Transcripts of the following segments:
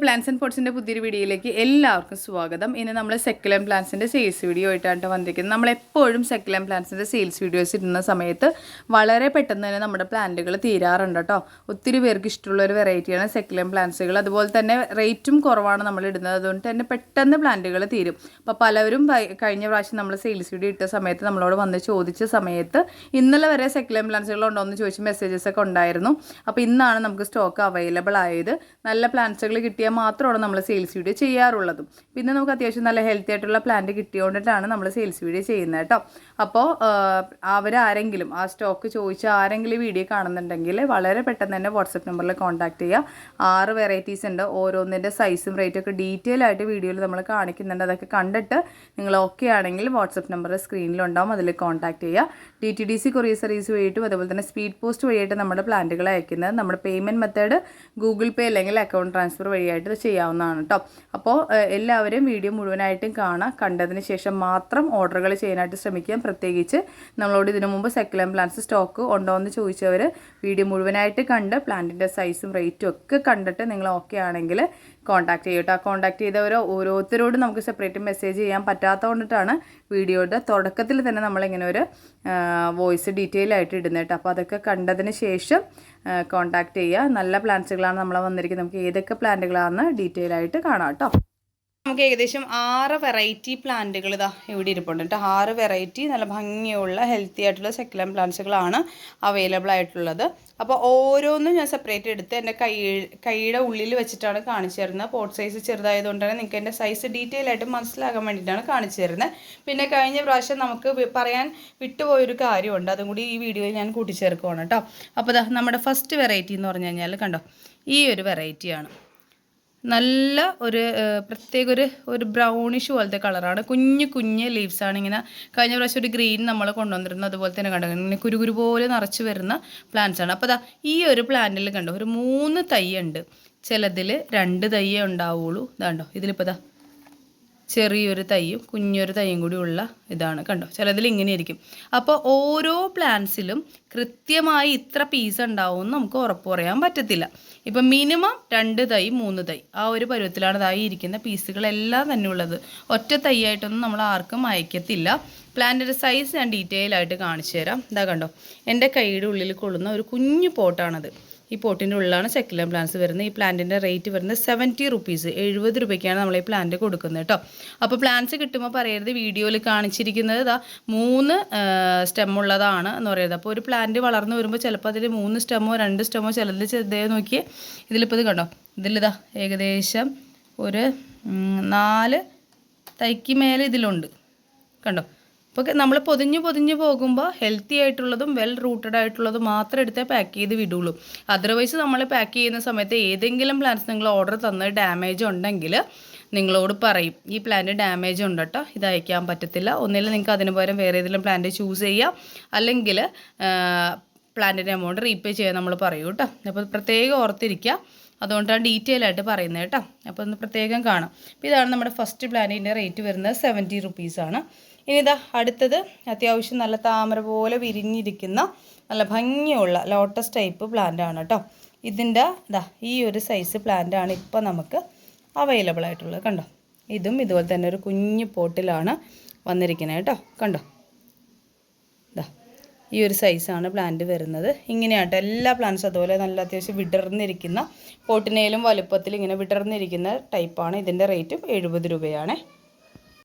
Plants and പോട്ട്സിൻ്റെ പുതിയൊരു വീഡിയോയിലേക്ക് എല്ലാവർക്കും സ്വാഗതം. ഇന്ന് നമ്മൾ സെക്കുലം പ്ലാന്റ്സിൻ്റെ സെയിൽസ് വീഡിയോ ആയിട്ടാണ് വന്നിരിക്കുന്നത്. നമ്മളെപ്പോഴും സെക്കുലം പ്ലാന്റ്സിൻ്റെ സെയിൽസ് വീഡിയോസ് ഇടുന്ന സമയത്ത് വളരെ പെട്ടെന്ന് തന്നെ നമ്മുടെ പ്ലാന്റുകൾ തീരാറുണ്ട് കേട്ടോ. ഒത്തിരി പേർക്ക് ഇഷ്ടമുള്ള ഒരു വെറൈറ്റിയാണ് സെക്കുലം പ്ലാന്റ്സുകൾ. അതുപോലെ തന്നെ റേറ്റും കുറവാണ് നമ്മൾ ഇടുന്നത്, അതുകൊണ്ട് തന്നെ പെട്ടെന്ന് പ്ലാന്റുകൾ തീരും. അപ്പോൾ പലവരും കഴിഞ്ഞ പ്രാവശ്യം നമ്മൾ സെയിൽസ് വീഡിയോ ഇട്ട സമയത്ത് നമ്മളോട് വന്ന് ചോദിച്ച സമയത്ത് ഇന്നലെ വരെ സെക്കുലം പ്ലാന്റ്സുകൾ ഉണ്ടോ എന്ന് ചോദിച്ച് മെസ്സേജസ് ഒക്കെ ഉണ്ടായിരുന്നു. അപ്പോൾ ഇന്നാണ് നമുക്ക് സ്റ്റോക്ക് അവൈലബിൾ ആയത്. നല്ല പ്ലാന്റ്സുകൾ കിട്ടിയാൽ മാത്രമാണ് നമ്മൾ സെയിൽസ് വീഡിയോ ചെയ്യാറുള്ളതും. പിന്നെ നമുക്ക് അത്യാവശ്യം നല്ല ഹെൽത്തി ആയിട്ടുള്ള പ്ലാന്റ് കിട്ടിയോണ്ടിട്ടാണ് നമ്മൾ സെയിൽസ് വീഡിയോ ചെയ്യുന്നത് കേട്ടോ. അപ്പോൾ അവരാരെങ്കിലും ആ സ്റ്റോക്ക് ചോദിച്ച ആരെങ്കിലും വീഡിയോ കാണുന്നുണ്ടെങ്കിൽ വളരെ പെട്ടെന്ന് തന്നെ വാട്സപ്പ് നമ്പറിൽ കോൺടാക്ട് ചെയ്യുക. 6 വെറൈറ്റീസ് ഉണ്ട്. ഓരോന്നിൻ്റെ സൈസും റേറ്റും ഒക്കെ ഡീറ്റെയിൽ ആയിട്ട് വീഡിയോയിൽ നമ്മൾ കാണിക്കുന്നുണ്ട്. അതൊക്കെ കണ്ടിട്ട് നിങ്ങൾ ഓക്കെ ആണെങ്കിൽ വാട്സപ്പ് നമ്പർ സ്ക്രീനിലുണ്ടാവും, അതിൽ കോൺടാക്ട് ചെയ്യുക. DTDC കൊറിയർ സർവീസ് വഴിയിട്ടും അതുപോലെ തന്നെ സ്പീഡ് പോസ്റ്റ് വഴിയായിട്ട് നമ്മുടെ പ്ലാന്റുകൾ അയക്കുന്നത്. നമ്മുടെ പേയ്മെൻറ്റ് മെത്തേഡ് ഗൂഗിൾ പേ അല്ലെങ്കിൽ അക്കൗണ്ട് ട്രാൻസ്ഫർ വഴിയായിട്ട് ചെയ്യാവുന്നതാണ് കേട്ടോ. അപ്പോൾ എല്ലാവരും വീഡിയോ മുഴുവനായിട്ടും കാണാം. കണ്ടതിന് ശേഷം മാത്രം ഓർഡറുകൾ ചെയ്യാനായിട്ട് ശ്രമിക്കാം. പ്രത്യേകിച്ച് നമ്മളോട് ഇതിനു മുമ്പ് സെക്കുലം പ്ലാന്റ്സ് സ്റ്റോക്ക് ഉണ്ടോ എന്ന് ചോദിച്ചവർ വീഡിയോ മുഴുവനായിട്ട് കണ്ട് പ്ലാന്റിൻ്റെ സൈസും റേറ്റും ഒക്കെ കണ്ടിട്ട് നിങ്ങൾ ഓക്കെ ആണെങ്കിൽ കോൺടാക്ട് ചെയ്യട്ടോ. കോൺടാക്ട് ചെയ്തവർ ഓരോരുത്തരോടും നമുക്ക് സെപ്പറേറ്റ് മെസ്സേജ് ചെയ്യാൻ പറ്റാത്തതുകൊണ്ടിട്ടാണ് വീഡിയോയുടെ തുടക്കത്തിൽ തന്നെ നമ്മളിങ്ങനെ ഒരു വോയിസ് ഡീറ്റെയിൽ ആയിട്ട് ഇടുന്നത് കേട്ടോ. അപ്പോൾ അതൊക്കെ കണ്ടതിന് ശേഷം കോൺടാക്ട് ചെയ്യുക. നല്ല പ്ലാന്റ്സുകളാണ് നമ്മൾ വന്നിരിക്കുന്നത്. നമുക്ക് ഏതൊക്കെ പ്ലാന്റുകളാണെന്ന് ഡീറ്റെയിൽ ആയിട്ട് കാണാം കേട്ടോ. നമുക്ക് ഏകദേശം 6 വെറൈറ്റി പ്ലാന്റുകൾ ഇതാ ഇവിടെ ഇരിപ്പുണ്ട് കേട്ടോ. 6 വെറൈറ്റി നല്ല ഭംഗിയുള്ള ഹെൽത്തി ആയിട്ടുള്ള സെക്കുലം പ്ലാന്റ്സുകളാണ് അവൈലബിൾ ആയിട്ടുള്ളത്. അപ്പോൾ ഓരോന്നും ഞാൻ സെപ്പറേറ്റ് എടുത്ത് എൻ്റെ കൈയുടെ ഉള്ളിൽ വെച്ചിട്ടാണ് കാണിച്ചു തരുന്നത്. പോട്ട് സൈസ് ചെറുതായതുകൊണ്ട് തന്നെ നിങ്ങൾക്ക് എൻ്റെ സൈസ് ഡീറ്റെയിൽ ആയിട്ട് മനസ്സിലാക്കാൻ വേണ്ടിയിട്ടാണ് കാണിച്ചു തരുന്നത്. പിന്നെ കഴിഞ്ഞ പ്രാവശ്യം നമുക്ക് പറയാൻ വിട്ടുപോയൊരു കാര്യമുണ്ട്, അതും കൂടി ഈ വീഡിയോയിൽ ഞാൻ കൂട്ടിച്ചേർക്കുവാണ് കേട്ടോ. അപ്പോൾ ഇതാ നമ്മുടെ ഫസ്റ്റ് വെറൈറ്റി എന്ന് പറഞ്ഞു കഴിഞ്ഞാൽ കണ്ടോ, ഈ ഒരു വെറൈറ്റിയാണ്. നല്ല ഒരു പ്രത്യേക ഒരു ബ്രൗണിഷ് പോലത്തെ കളറാണ്. കുഞ്ഞ് ലീവ്സാണ്. ഇങ്ങനെ കഴിഞ്ഞ പ്രാവശ്യം ഒരു ഗ്രീൻ നമ്മൾ കൊണ്ടുവന്നിരുന്നു, അതുപോലെ തന്നെ കണ്ടോ ഇങ്ങനെ കുരു പോലെ നിറച്ച് വരുന്ന പ്ലാന്റ്സ് ആണ്. അപ്പോൾ അതാ ഈ ഒരു പ്ലാന്റിൽ കണ്ടോ ഒരു 3 തൈ ഉണ്ട്. ചിലതിൽ 2 തൈയേ ഉണ്ടാവുള്ളൂ. ഇതാണ്ടോ ഇതിലിപ്പോൾ ഇതാ ചെറിയൊരു തൈയും കുഞ്ഞൊരു തൈയും കൂടി ഉള്ള ഇതാണ് കണ്ടോ. ചിലതിൽ ഇങ്ങനെ ആയിരിക്കും. അപ്പോൾ ഓരോ പ്ലാന്റ്സിലും കൃത്യമായി ഇത്ര പീസ് ഉണ്ടാവുമെന്ന് നമുക്ക് ഉറപ്പ് പറയാൻ പറ്റത്തില്ല. ഇപ്പം മിനിമം 2 തൈ 3 തൈ ആ ഒരു പരുവത്തിലാണ് ഇതായി ഇരിക്കുന്ന പീസുകളെല്ലാം തന്നെ ഉള്ളത്. ഒറ്റ തൈയായിട്ടൊന്നും നമ്മൾ ആർക്കും അയക്കത്തില്ല. പ്ലാന്റിൻ്റെ സൈസ് ഞാൻ ഡീറ്റെയിൽ ആയിട്ട് കാണിച്ചു തരാം. ഇതാ കണ്ടോ എൻ്റെ കൈയുടെ ഉള്ളിൽ കൊള്ളുന്ന ഒരു കുഞ്ഞു പോട്ടാണത്. ഈ പോട്ടിൻ്റെ ഉള്ളിലാണ് സെക്കുലം പ്ലാന്റ്സ് വരുന്നത്. ഈ പ്ലാന്റിൻ്റെ റേറ്റ് വരുന്നത് 70 റുപ്പീസ്, 70 രൂപയ്ക്കാണ് നമ്മൾ ഈ പ്ലാന്റ് കൊടുക്കുന്നത് കേട്ടോ. അപ്പോൾ പ്ലാന്റ്സ് കിട്ടുമ്പോൾ പറയരുത് വീഡിയോയിൽ കാണിച്ചിരിക്കുന്നത് ഇതാ 3 സ്റ്റെം ഉള്ളതാണ് എന്ന് പറയുന്നത്. അപ്പോൾ ഒരു പ്ലാന്റ് വളർന്നു വരുമ്പോൾ ചിലപ്പോൾ അതിൽ 3 സ്റ്റെമ്മോ 2 സ്റ്റെമ്മോ ചിലതിൽ ചെറുതേ നോക്കിയേ. ഇതിലിപ്പോൾ ഇത് കണ്ടോ, ഇതിലിതാ ഏകദേശം ഒരു 4 തൈക്ക് മേലെ ഇതിലുണ്ട് കണ്ടോ. അപ്പോൾ നമ്മൾ പൊതിഞ്ഞ് പോകുമ്പോൾ ഹെൽത്തി ആയിട്ടുള്ളതും വെൽ റൂട്ടഡ് ആയിട്ടുള്ളതും മാത്രം എടുത്തേ പാക്ക് ചെയ്ത് വിടുള്ളൂ. അതർവൈസ് നമ്മൾ പാക്ക് ചെയ്യുന്ന സമയത്ത് ഏതെങ്കിലും പ്ലാന്റ്സ് നിങ്ങൾ ഓർഡർ തന്ന് ഡാമേജ് ഉണ്ടെങ്കിൽ നിങ്ങളോട് പറയും ഈ പ്ലാന്റ് ഡാമേജ് ഉണ്ട് കേട്ടോ, ഇത് അയക്കാൻ പറ്റത്തില്ല. ഒന്നിൽ നിങ്ങൾക്ക് അതിന് പകരം വേറെ ഏതെങ്കിലും പ്ലാന്റ് ചൂസ് ചെയ്യാം, അല്ലെങ്കിൽ പ്ലാന്റിൻ്റെ എമൗണ്ട് റീപേ ചെയ്യാൻ നമ്മൾ പറയും കേട്ടോ. അപ്പോൾ പ്രത്യേകം ഓർത്തിരിക്കുക, അതുകൊണ്ടാണ് ഡീറ്റെയിൽ ആയിട്ട് പറയുന്നത് കേട്ടോ. അപ്പോൾ ഒന്ന് പ്രത്യേകം കാണാം. അപ്പോൾ ഇതാണ് നമ്മുടെ ഫസ്റ്റ് പ്ലാന്റിൻ്റെ റേറ്റ് വരുന്നത് 70 റുപ്പീസാണ്. ഇനി ഇതാ അടുത്തത് അത്യാവശ്യം നല്ല താമര പോലെ വിരിഞ്ഞിരിക്കുന്ന നല്ല ഭംഗിയുള്ള ലോട്ടസ് ടൈപ്പ് പ്ലാന്റ് ആണ് കേട്ടോ. ഇതിൻ്റെ ഇതാ ഈ ഒരു സൈസ് പ്ലാന്റാണ് ഇപ്പോൾ നമുക്ക് അവൈലബിൾ ആയിട്ടുള്ളത് കണ്ടോ. ഇതും ഇതുപോലെ തന്നെ ഒരു കുഞ്ഞു പോട്ടിലാണ് വന്നിരിക്കുന്നത് കേട്ടോ. കണ്ടോ ഇതാ ഈ ഒരു സൈസാണ് പ്ലാന്റ് വരുന്നത്. ഇങ്ങനെയാട്ടോ എല്ലാ പ്ലാന്റ്സും അതുപോലെ നല്ല അത്യാവശ്യം വിടർന്നിരിക്കുന്ന പോട്ടിനേലും വലുപ്പത്തിൽ ഇങ്ങനെ വിടർന്നിരിക്കുന്ന ടൈപ്പാണ്. ഇതിൻ്റെ റേറ്റും 70 രൂപയാണ്.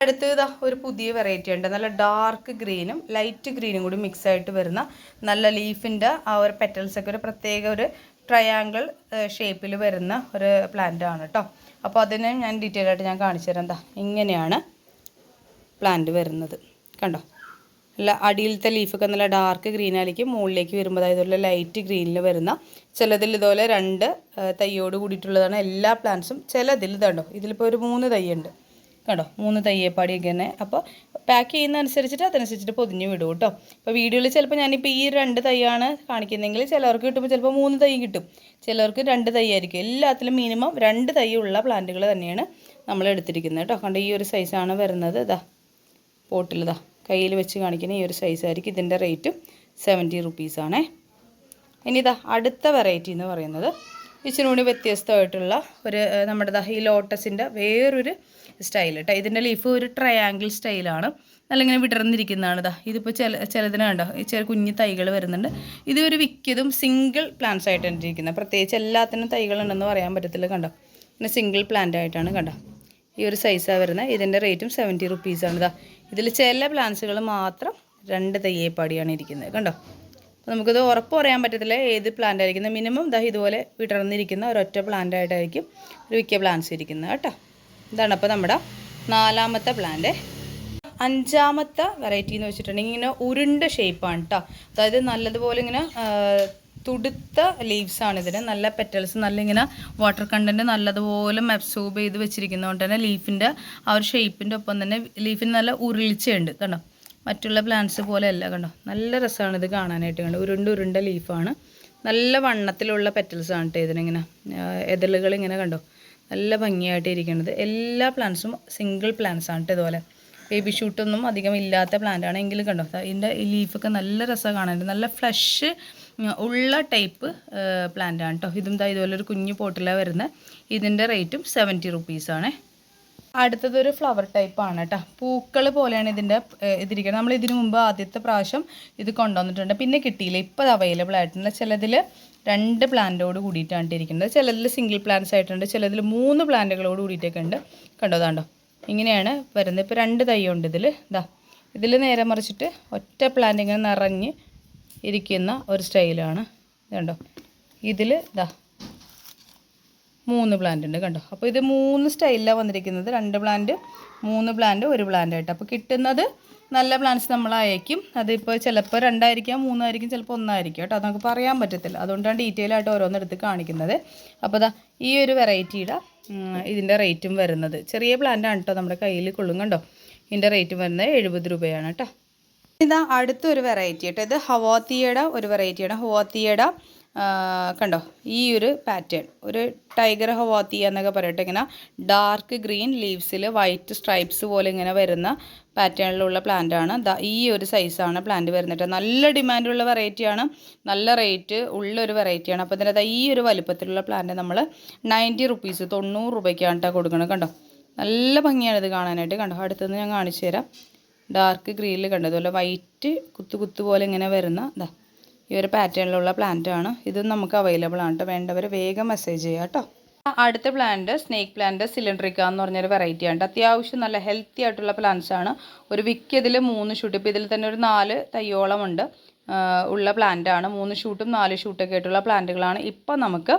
അടുത്തത് ഒരു പുതിയ വെറൈറ്റി ഉണ്ട്. നല്ല ഡാർക്ക് ഗ്രീനും ലൈറ്റ് ഗ്രീനും കൂടി മിക്സ് ആയിട്ട് വരുന്ന നല്ല ലീഫിൻ്റെ ആ ഒരു പെറ്റൽസൊക്കെ ഒരു പ്രത്യേക ഒരു ട്രയാങ്കിൾ ഷേപ്പിൽ വരുന്ന ഒരു പ്ലാന്റ് ആണ് കേട്ടോ. അപ്പോൾ അതിന് ഞാൻ ഡീറ്റെയിൽ ആയിട്ട് ഞാൻ കാണിച്ചു തരാം. എന്താ ഇങ്ങനെയാണ് പ്ലാന്റ് വരുന്നത് കണ്ടോ. നല്ല അടിയിലത്തെ ലീഫൊക്കെ നല്ല ഡാർക്ക് ഗ്രീൻ ആയിരിക്കും. മുകളിലേക്ക് വരുമ്പോൾ അതായത് ലൈറ്റ് ഗ്രീനിൽ വരുന്ന ചിലതിൽ ഇതുപോലെ 2 തൈയോട് കൂടിയിട്ടുള്ളതാണ് എല്ലാ പ്ലാന്റ്സും. ചിലതിൽ ഇതുണ്ടോ ഇതിലിപ്പോൾ ഒരു 3 തൈ ഉണ്ട് കണ്ടോ, 3 തയ്യപ്പാടിയൊക്കെ തന്നെ. അപ്പോൾ പാക്ക് ചെയ്യുന്ന അനുസരിച്ചിട്ട് അതനുസരിച്ചിട്ട് പൊതിഞ്ഞ് വിടും കേട്ടോ. അപ്പോൾ വീഡിയോയിൽ ചിലപ്പോൾ ഞാനിപ്പോൾ ഈ 2 തൈയാണ് കാണിക്കുന്നതെങ്കിൽ ചിലവർക്ക് കിട്ടുമ്പോൾ ചിലപ്പോൾ 3 തൈ കിട്ടും, ചിലവർക്ക് 2 തൈ ആയിരിക്കും. എല്ലാത്തിലും മിനിമം 2 തൈ ഉള്ള പ്ലാന്റുകൾ തന്നെയാണ് നമ്മൾ എടുത്തിരിക്കുന്നത് കേട്ടോ. കണ്ടോ ഈ ഒരു സൈസാണ് വരുന്നത്. ഇതാ പോട്ടിൽ ഇതാ കയ്യിൽ വെച്ച് കാണിക്കുന്ന ഈ ഒരു സൈസായിരിക്കും. ഇതിൻ്റെ റേറ്റും 70 റുപ്പീസാണേ. ഇനി ഇതാ അടുത്ത വെറൈറ്റി എന്ന് പറയുന്നത് ഇച്ചിരി കൂടി വ്യത്യസ്തമായിട്ടുള്ള ഒരു നമ്മുടെ ഈ ലോട്ടസിൻ്റെ വേറൊരു സ്റ്റൈൽ കേട്ടോ. ഇതിൻ്റെ ലീഫ് ഒരു ട്രയാങ്കിൾ സ്റ്റൈലാണ്, നല്ല ഇങ്ങനെ വിടർന്നിരിക്കുന്നതാണ്. ഇതിപ്പോൾ ചിലതിന് കണ്ടോ ഈ ചെറിയ കുഞ്ഞു തൈകൾ വരുന്നുണ്ട്. ഇത് ഒരു വിക്കതും സിംഗിൾ പ്ലാന്റ്സ് ആയിട്ടാണ് ഇരിക്കുന്നത്. പ്രത്യേകിച്ച് എല്ലാത്തിനും തൈകളുണ്ടെന്ന് പറയാൻ പറ്റത്തില്ല. കണ്ടോ പിന്നെ സിംഗിൾ പ്ലാന്റ് ആയിട്ടാണ്. കണ്ടോ ഈ ഒരു സൈസാണ് വരുന്നത്. ഇതിൻ്റെ റേറ്റും 70 റുപ്പീസാണ്. ഇതിൽ ചില പ്ലാന്റ്സുകൾ മാത്രം 2 തയ്യേപ്പാടിയാണ് ഇരിക്കുന്നത്. കണ്ടോ അപ്പോൾ നമുക്കിത് ഉറപ്പ് പറയാൻ പറ്റത്തില്ല ഏത് പ്ലാന്റ് ആയിരിക്കുന്നത്. മിനിമം ഇതുപോലെ വിടർന്നിരിക്കുന്ന ഒരൊറ്റ പ്ലാന്റ് ആയിട്ടായിരിക്കും ഒരു മിക്ക പ്ലാന്റ്സ് ഇരിക്കുന്നത് കേട്ടോ. ഇതാണ് അപ്പോൾ നമ്മുടെ 4ാമത്തെ പ്ലാന്റ്. 5ാമത്തെ വെറൈറ്റി എന്ന് വെച്ചിട്ടുണ്ടെങ്കിൽ ഇങ്ങനെ ഉരുണ്ട ഷേപ്പാണ് കേട്ടോ. അതായത് നല്ലതുപോലെ ഇങ്ങനെ തുടുത്ത ലീവ്സാണ് ഇതിന്. നല്ല പെറ്റൽസ് നല്ല ഇങ്ങനെ വാട്ടർ കണ്ടൻറ്റ് നല്ലതുപോലെ അബ്സോർബ് ചെയ്ത് വെച്ചിരിക്കുന്നതുകൊണ്ട് തന്നെ ലീഫിൻ്റെ ആ ഒരു ഷേപ്പിൻ്റെ ഒപ്പം തന്നെ ലീഫിന് നല്ല ഉരുളിച്ചുണ്ട്. കണ്ടോ മറ്റുള്ള പ്ലാന്റ്സ് പോലെ അല്ല. കണ്ടോ നല്ല രസമാണ് ഇത് കാണാനായിട്ട്. കണ്ടോ ഉരുണ്ട ലീഫാണ്. നല്ല വണ്ണത്തിലുള്ള പെറ്റൽസാണ് കേട്ടോ ഇതിനിങ്ങനെ. എതളുകൾ ഇങ്ങനെ കണ്ടോ നല്ല ഭംഗിയായിട്ട് ഇരിക്കുന്നത്. എല്ലാ പ്ലാന്റ്സും സിംഗിൾ പ്ലാന്റ്സ് ആണ് കേട്ടോ. ഇതുപോലെ ബേബി ഷൂട്ടൊന്നും അധികം ഇല്ലാത്ത പ്ലാന്റ് ആണ്. എങ്കിലും കണ്ടോ ഇതിൻ്റെ ഈ ലീഫൊക്കെ നല്ല രസമാണ് കാണാനായിട്ട്. നല്ല ഫ്ലഷ് ഉള്ള ടൈപ്പ് പ്ലാന്റ് ആണ് കേട്ടോ. ഇതും ഇതുപോലെ ഒരു കുഞ്ഞു പോട്ടിലാണ് വരുന്നത്. ഇതിൻ്റെ റേറ്റും 70 റുപ്പീസാണ്. അടുത്തതൊരു ഫ്ലവർ ടൈപ്പാണ് കേട്ടോ. പൂക്കൾ പോലെയാണ് ഇതിരിക്കുന്നത്. നമ്മൾ ഇതിനു മുമ്പ് ആദ്യത്തെ പ്രാവശ്യം ഇത് കൊണ്ടുവന്നിട്ടുണ്ട്, പിന്നെ കിട്ടിയില്ല. ഇപ്പോൾ അവൈലബിൾ ആയിട്ടുണ്ട്. ചിലതിൽ 2 പ്ലാന്റോട് കൂടിയിട്ടാണ് ഇരിക്കുന്നത്, ചിലതിൽ സിംഗിൾ പ്ലാന്റ്സ് ആയിട്ടുണ്ട്, ചിലതിൽ 3 പ്ലാന്റുകളോട് കൂടിയിട്ടൊക്കെ ഉണ്ട്. കണ്ടോ ഇങ്ങനെയാണ് വരുന്നത്. ഇപ്പോൾ 2 തൈ ഉണ്ട് ഇതിൽ നേരെ മറിച്ചിട്ട് ഒറ്റ പ്ലാന്റ് ഇങ്ങനെ നിറഞ്ഞ് ഇരിക്കുന്ന ഒരു സ്റ്റൈലാണ്. കണ്ടോ ഇതിൽ 3 പ്ലാന്റ് ഉണ്ട്. കണ്ടോ അപ്പോൾ ഇത് 3 സ്റ്റൈലിലാണ് വന്നിരിക്കുന്നത്. 2 പ്ലാന്റ് 3 പ്ലാന്റ് 1 പ്ലാന്റ് ആയിട്ട്. അപ്പോൾ കിട്ടുന്നത് നല്ല പ്ലാന്റ്സ് നമ്മൾ അയക്കും. അതിപ്പോൾ ചിലപ്പോൾ 2 ആയിരിക്കാം, 3 ആയിരിക്കും, ചിലപ്പോൾ 1 ആയിരിക്കും കേട്ടോ. അത് നമുക്ക് പറയാൻ പറ്റത്തില്ല. അതുകൊണ്ടാണ് ഡീറ്റെയിൽ ആയിട്ട് ഓരോന്നെടുത്ത് കാണിക്കുന്നത്. അപ്പോൾ ഈ ഒരു വെറൈറ്റിയുടെ ഇതിൻ്റെ റേറ്റും വരുന്നത് ചെറിയ പ്ലാന്റ് ആണ് കേട്ടോ. നമ്മുടെ കയ്യിൽ കൊള്ളും. കണ്ടോ ഇതിൻ്റെ റേറ്റും വരുന്നത് 70 രൂപയാണ് കേട്ടോ. അടുത്തൊരു വെറൈറ്റി കേട്ടോ. ഇത് ഹവാത്തിയുടെ ഒരു വെറൈറ്റിയാണ്. ഹവാത്തിയുടെ കണ്ടോ ഈ ഒരു പാറ്റേൺ ഒരു ടൈഗർ ഹവാത്തിയ എന്നൊക്കെ പറയട്ടെ. ഇങ്ങനെ ഡാർക്ക് ഗ്രീൻ ലീവ്സിൽ വൈറ്റ് സ്ട്രൈപ്സ് പോലെ ഇങ്ങനെ വരുന്ന പാറ്റേണിലുള്ള പ്ലാന്റാണ്. ഈ ഒരു സൈസാണ് പ്ലാന്റ് വരുന്നത്. നല്ല ഡിമാൻഡുള്ള വെറൈറ്റിയാണ്, നല്ല റേറ്റ് ഉള്ളൊരു വെറൈറ്റിയാണ്. അപ്പോൾ ഇതിൻ്റെ ഈ ഒരു വലുപ്പത്തിലുള്ള പ്ലാന്റ് നമ്മൾ 90 റുപ്പീസ് 90 രൂപയ്ക്കാണ് കേട്ടോ കൊടുക്കണം. കണ്ടോ നല്ല ഭംഗിയാണ് ഇത് കാണാനായിട്ട്. കണ്ടോ അടുത്തുനിന്ന് ഞാൻ കാണിച്ചു തരാം. ഡാർക്ക് ഗ്രീനിൽ കണ്ടോ അതുപോലെ വൈറ്റ് കുത്തു പോലെ ഇങ്ങനെ വരുന്ന ഈ ഒരു പാറ്റേണിലുള്ള പ്ലാന്റ് ആണ്. ഇതും നമുക്ക് അവൈലബിൾ ആണ് കേട്ടോ. വേണ്ടവർ വേഗം മെസ്സേജ് ചെയ്യുക കേട്ടോ. അടുത്ത പ്ലാന്റ് സ്നേക്ക് പ്ലാന്റ് സിലിണ്ടറിക്ക എന്ന് പറഞ്ഞൊരു വെറൈറ്റി ആണ്. അത്യാവശ്യം നല്ല ഹെൽത്തി ആയിട്ടുള്ള പ്ലാന്റ്സ് ആണ്. ഒരു വിക്കതിൽ 3 ഷൂട്ട്, ഇപ്പോൾ ഇതിൽ തന്നെ ഒരു 4 തയ്യോളം ഉണ്ട് ഉള്ള പ്ലാന്റാണ്. 3 ഷൂട്ടും 4 ഷൂട്ടൊക്കെ ആയിട്ടുള്ള പ്ലാന്റുകളാണ് ഇപ്പോൾ നമുക്ക്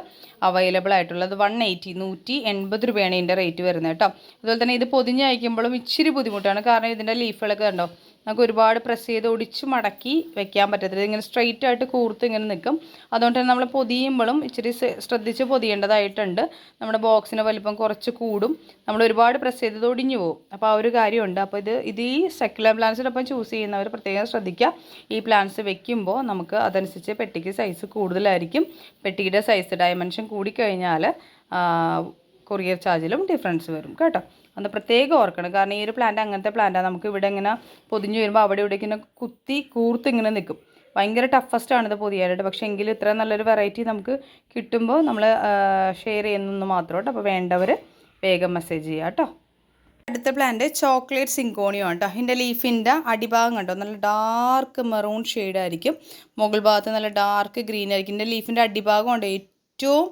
അവൈലബിൾ ആയിട്ടുള്ളത്. 180 രൂപയാണ് ഇതിൻ്റെ റേറ്റ് വരുന്നത് കേട്ടോ. അതുപോലെ തന്നെ ഇത് പൊതിഞ്ഞ് അയക്കുമ്പോഴും ഇച്ചിരി ബുദ്ധിമുട്ടാണ്. കാരണം ഇതിൻ്റെ ലീഫുകളൊക്കെ കണ്ടോ നമുക്ക് ഒരുപാട് പ്രസ് ചെയ്ത് ഒടിച്ച് മടക്കി വെക്കാൻ പറ്റത്തില്ല. ഇങ്ങനെ സ്ട്രെയിറ്റ് ആയിട്ട് കൂർത്ത് ഇങ്ങനെ നിൽക്കും. അതുകൊണ്ട് തന്നെ നമ്മൾ പൊതിയുമ്പോഴും ഇച്ചിരി ശ്രദ്ധിച്ച് പൊതിയേണ്ടതായിട്ടുണ്ട്. നമ്മുടെ ബോക്സിന് വലിപ്പം കുറച്ച് കൂടും. നമ്മൾ ഒരുപാട് പ്രസ് ചെയ്ത് ഒടിഞ്ഞു പോകും. അപ്പോൾ ആ ഒരു കാര്യമുണ്ട്. അപ്പോൾ ഇത് ഈ സെക്കുലർ പ്ലാന്റ്സിനൊപ്പം ചൂസ് ചെയ്യുന്നവർ പ്രത്യേകം ശ്രദ്ധിക്കുക. ഈ പ്ലാന്റ്സ് വെക്കുമ്പോൾ നമുക്ക് അതനുസരിച്ച് പെട്ടിക്ക് സൈസ് കൂടുതലായിരിക്കും. പെട്ടിയുടെ സൈസ് ഡയമെൻഷൻ കൂടിക്കഴിഞ്ഞാൽ കൊറിയർ ചാർജിലും ഡിഫറൻസ് വരും കേട്ടോ. അത് പ്രത്യേകം ഓർക്കണം. കാരണം ഈ ഒരു പ്ലാന്റ് അങ്ങനത്തെ പ്ലാന്റാണ്. നമുക്ക് ഇവിടെ ഇങ്ങനെ പൊതിഞ്ഞ് വരുമ്പോൾ അവിടെ ഇവിടേക്ക് ഇങ്ങനെ കൂർത്ത് ഇങ്ങനെ നിൽക്കും. ഭയങ്കര ടഫസ്റ്റാണ് ഇത് പൊതിയാനായിട്ട്. പക്ഷേ എങ്കിലും ഇത്ര നല്ലൊരു വെറൈറ്റി നമുക്ക് കിട്ടുമ്പോൾ നമ്മൾ ഷെയർ ചെയ്യുന്നു മാത്രം കേട്ടോ. അപ്പോൾ വേണ്ടവർ വേഗം മെസ്സേജ് ചെയ്യുക കേട്ടോ. അടുത്ത പ്ലാന്റ് ചോക്ലേറ്റ് സിങ്കോണിയോ ആണ് കേട്ടോ. ഇതിൻ്റെ ലീഫിൻ്റെ അടിഭാഗം കണ്ടോ നല്ല ഡാർക്ക് മെറൂൺ ഷെയ്ഡായിരിക്കും. മുകൾ ഭാഗത്ത് നല്ല ഡാർക്ക് ഗ്രീൻ ആയിരിക്കും. ഇതിൻ്റെ ലീഫിൻ്റെ അടിഭാഗം ഉണ്ട് ഏറ്റവും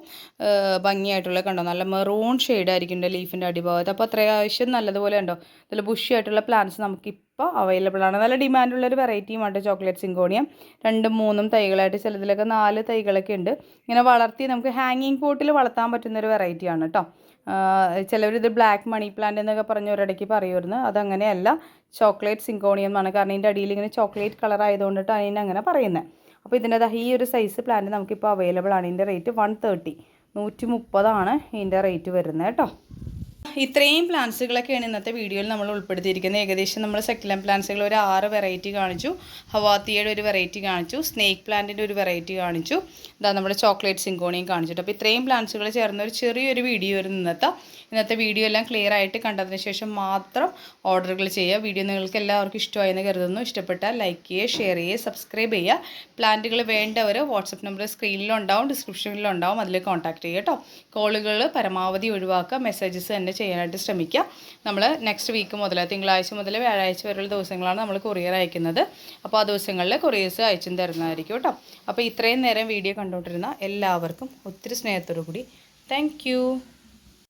ഭംഗിയായിട്ടുള്ള കണ്ടോ നല്ല മെറൂൺ ഷെയ്ഡായിരിക്കും എൻ്റെ ലീഫിൻ്റെ അടിഭാഗത്ത്. അപ്പോൾ അത്യാവശ്യം നല്ലതുപോലെ ഉണ്ടോ നല്ല ബുഷി ആയിട്ടുള്ള പ്ലാന്റ്സ് നമുക്കിപ്പോൾ അവൈലബിൾ ആണ്. നല്ല ഡിമാൻഡുള്ളൊരു വെറൈറ്റിയുമാണ് ചോക്ലേറ്റ് സിങ്കോണിയം. 2, 3 തൈകളായിട്ട് ചിലതിലൊക്കെ 4 തൈകളൊക്കെ ഉണ്ട്. ഇങ്ങനെ വളർത്തി നമുക്ക് ഹാങ്ങിങ് പോട്ടിൽ വളർത്താൻ പറ്റുന്നൊരു വെറൈറ്റിയാണ് കേട്ടോ. ചിലവരിത് ബ്ലാക്ക് മണി പ്ലാന്റ് എന്നൊക്കെ പറഞ്ഞ് ഒരിടയ്ക്ക് പറയുമായിരുന്നു. അതങ്ങനെയല്ല, ചോക്ലേറ്റ് സിങ്കോണിയം എന്നാണ്. കാരണം ഇതിൻ്റെ അടിയിൽ ഇങ്ങനെ ചോക്ലേറ്റ് കളർ ആയതുകൊണ്ടിട്ടാണ് അതിനെ അങ്ങനെ പറയുന്നത്. അപ്പോൾ ഇതിൻ്റെ ഈ ഒരു സൈസ് പ്ലാന്റ് നമുക്കിപ്പോൾ അവൈലബിൾ ആണ്. ഇതിൻ്റെ റേറ്റ് 130 130 ഇതിൻ്റെ റേറ്റ് വരുന്നത് കേട്ടോ. ഇത്രയും പ്ലാന്റ്സുകളൊക്കെയാണ് ഇന്നത്തെ വീഡിയോയിൽ നമ്മൾ ഉൾപ്പെടുത്തിയിരിക്കുന്നത്. ഏകദേശം നമ്മൾ സെക്കുലം പ്ലാന്റ്സുകൾ ഒരു 6 വെറൈറ്റി കാണിച്ചു, ഹവാത്തിയുടെ ഒരു വെറൈറ്റി കാണിച്ചു, സ്നേക്ക് പ്ലാന്റിൻ്റെ ഒരു വെറൈറ്റി കാണിച്ചു, ഇതാ നമ്മുടെ ചോക്ലേറ്റ് സിങ്കോണിയും കാണിച്ചിട്ട്. അപ്പോൾ ഇത്രയും പ്ലാന്റ്സുകൾ ചേർന്ന ഒരു ചെറിയൊരു വീഡിയോ ആയിരുന്നു ഇന്നത്തെ വീഡിയോ എല്ലാം ക്ലിയർ ആയിട്ട് കണ്ടതിന് ശേഷം മാത്രം ഓർഡറുകൾ ചെയ്യുക. വീഡിയോ നിങ്ങൾക്ക് എല്ലാവർക്കും ഇഷ്ടമായെന്ന് കരുതുന്നു. ഇഷ്ടപ്പെട്ടാൽ ലൈക്ക് ചെയ്യുക, ഷെയർ ചെയ്യുക, സബ്സ്ക്രൈബ് ചെയ്യുക. പ്ലാന്റുകൾ വേണ്ടവർ വാട്സപ്പ് നമ്പർ സ്ക്രീനിലുണ്ടാവും, ഡിസ്ക്രിപ്ഷനിലുണ്ടാവും, അതിൽ കോൺടാക്ട് ചെയ്യുക കേട്ടോ. കോളുകൾ പരമാവധി ഒഴിവാക്കുക, മെസ്സേജസ് തന്നെ ചെയ്യാനായിട്ട് ശ്രമിക്കുക. നമ്മൾ നെക്സ്റ്റ് വീക്ക് മുതൽ, തിങ്കളാഴ്ച മുതൽ വ്യാഴാഴ്ച വരെയുള്ള ദിവസങ്ങളാണ് നമ്മൾ കൊറിയർ അയക്കുന്നത്. അപ്പോൾ ആ ദിവസങ്ങളിൽ കൊറിയേഴ്സ് അയച്ചും തരുന്നതായിരിക്കും കേട്ടോ. അപ്പോൾ ഇത്രയും നേരം വീഡിയോ കണ്ടുകൊണ്ടിരുന്ന എല്ലാവർക്കും ഒത്തിരി സ്നേഹത്തോടു കൂടി താങ്ക് യു.